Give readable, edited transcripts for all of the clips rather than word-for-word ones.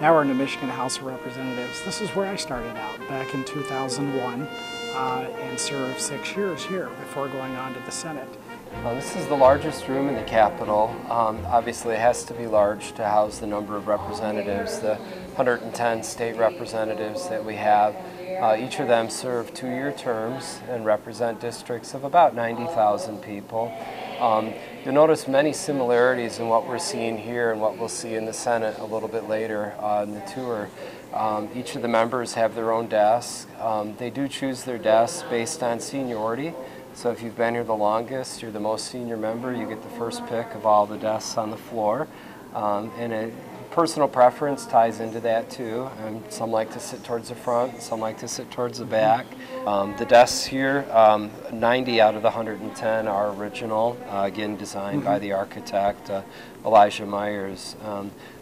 Now we're in the Michigan House of Representatives. This is where I started out back in 2001 and served 6 years here before going on to the Senate. This is the largest room in the Capitol. Obviously it has to be large to house the number of representatives, the 110 state representatives that we have. Each of them serve 2-year terms and represent districts of about 90,000 people. You'll notice many similarities in what we're seeing here and what we'll see in the Senate a little bit later in the tour. Each of the members have their own desk. They do choose their desks based on seniority. So if you've been here the longest, you're the most senior member, you get the first pick of all the desks on the floor. And a personal preference ties into that too. Some like to sit towards the front, some like to sit towards the back. The desks here, 90 out of the 110 are original, again designed by the architect, Elijah Myers.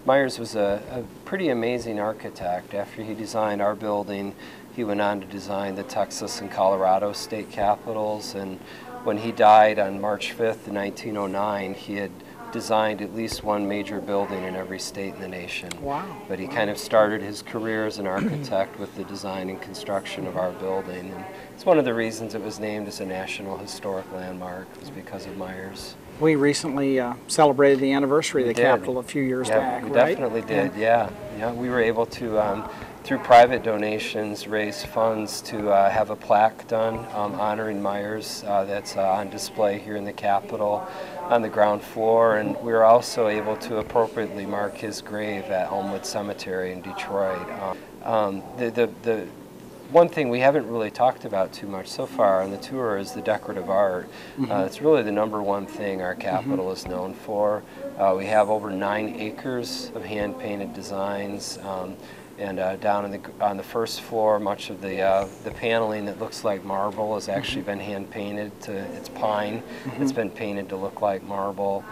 Myers was a pretty amazing architect. After he designed our building, he went on to design the Texas and Colorado state capitals, and when he died on March 5th, 1909, he had designed at least one major building in every state in the nation. Wow. But he kind of started his career as an architect with the design and construction of our building. And it's one of the reasons it was named as a National Historic Landmark, was because of Myers. We recently celebrated the anniversary of the Capitol a few years back, we right? definitely did, yeah. We were able to, through private donations, raise funds to have a plaque done honoring Myers that's on display here in the Capitol on the ground floor, and we were also able to appropriately mark his grave at Elmwood Cemetery in Detroit. The one thing we haven't really talked about too much so far on the tour is the decorative art. It's really the #1 thing our Capitol is known for. We have over 9 acres of hand-painted designs. And down on the first floor, much of the paneling that looks like marble has actually been hand painted. It's pine. It's been painted to look like marble.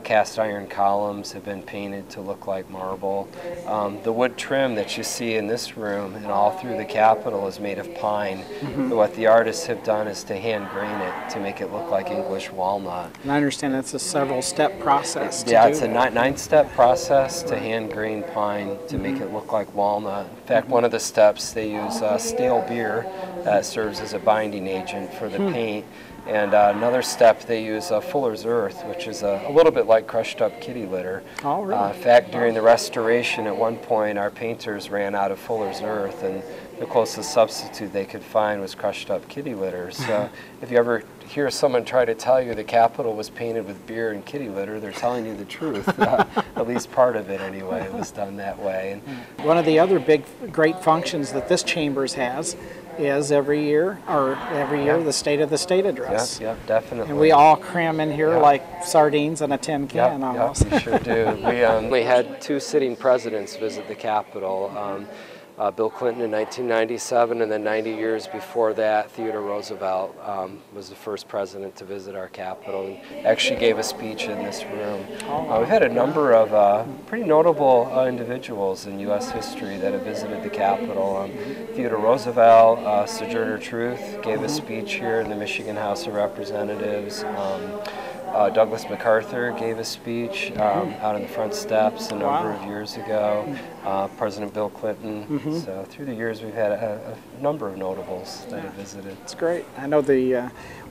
Cast iron columns have been painted to look like marble. The wood trim that you see in this room and all through the Capitol is made of pine. What the artists have done is to hand grain it to make it look like English walnut. And I understand that's a several-step process. Yeah, it's a 9-step process to hand grain pine to make it look like walnut. In fact, one of the steps, they use stale beer that serves as a binding agent for the paint. And another step, they use Fuller's Earth, which is a little bit like crushed up kitty litter. Oh, really? In fact, during the restoration, at one point, our painters ran out of Fuller's Earth, and the closest substitute they could find was crushed up kitty litter. So if you ever hear someone try to tell you the Capitol was painted with beer and kitty litter, they're telling you the truth. At least part of it, anyway, was done that way. One of the other great functions that this Chambers has is every year the State of the State address. Yep, definitely. And we all cram in here like sardines in a tin can almost. Yep, we sure do. We had 2 sitting presidents visit the Capitol. Bill Clinton in 1997, and then 90 years before that, Theodore Roosevelt was the first president to visit our Capitol and actually gave a speech in this room. We've had a number of pretty notable individuals in U.S. history that have visited the Capitol. Theodore Roosevelt, Sojourner Truth gave a speech here in the Michigan House of Representatives. Douglas MacArthur gave a speech out on the front steps a number of years ago. President Bill Clinton. So through the years, we've had a number of notables that have visited. It's great. I know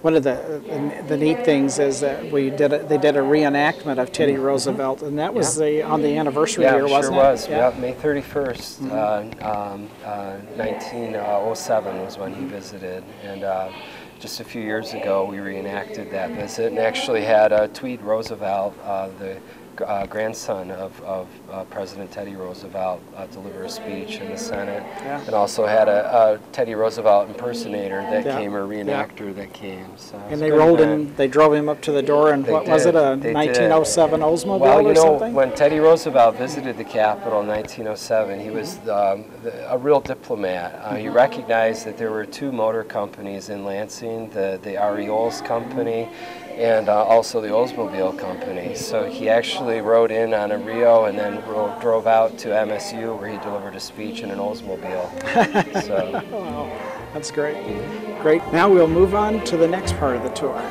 one of the neat things is that they did a reenactment of Teddy Roosevelt, and that was on the anniversary year, wasn't it? Yeah, it sure was. May 31st, 1907 was when he visited, and just a few years ago, we reenacted that visit and actually had Tweed Roosevelt, the grandson of President Teddy Roosevelt, deliver a speech in the Senate, and also had a Teddy Roosevelt impersonator that came, or reenactor that came. So and they drove him up to the door, and what was it, a 1907 Oldsmobile or something? When Teddy Roosevelt visited the Capitol in 1907, he was a real diplomat. He recognized that there were 2 motor companies in Lansing, the Arioles Company and also the Oldsmobile Company. So he actually rode in on a Rio and then drove out to MSU where he delivered a speech in an Oldsmobile. Wow, that's great. Great. Now we'll move on to the next part of the tour.